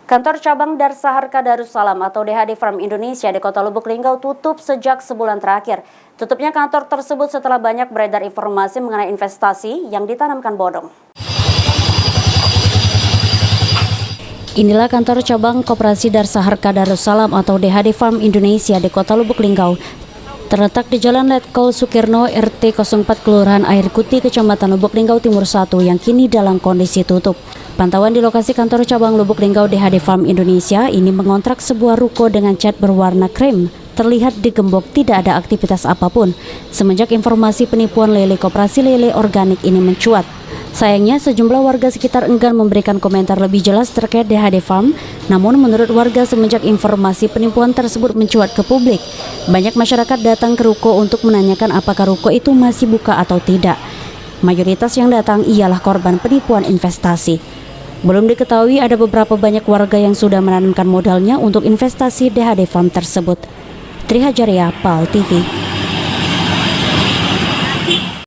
Kantor cabang Darsa Harka Darussalam atau DHD Farm Indonesia di Kota Lubuk Linggau tutup sejak sebulan terakhir. Tutupnya kantor tersebut setelah banyak beredar informasi mengenai investasi yang ditanamkan bodong. Inilah kantor cabang Koperasi Darsa Harka Darussalam atau DHD Farm Indonesia di Kota Lubuk Linggau. Terletak di Jalan Letkol Sukirno RT 04 Kelurahan Air Kuti, Kecamatan Lubuk Linggau Timur 1 yang kini dalam kondisi tutup. Pantauan di lokasi kantor cabang Lubuk Linggau DHD Farm Indonesia ini mengontrak sebuah ruko dengan cat berwarna krem. Terlihat digembok tidak ada aktivitas apapun semenjak informasi penipuan lele koperasi lele organik ini mencuat. Sayangnya sejumlah warga sekitar enggan memberikan komentar lebih jelas terkait DHD Farm. Namun menurut warga semenjak informasi penipuan tersebut mencuat ke publik, banyak masyarakat datang ke ruko untuk menanyakan apakah ruko itu masih buka atau tidak. Mayoritas yang datang ialah korban penipuan investasi. Belum diketahui ada beberapa banyak warga yang sudah menanamkan modalnya untuk investasi DHD Farm tersebut. Trihajaria, PAL TV.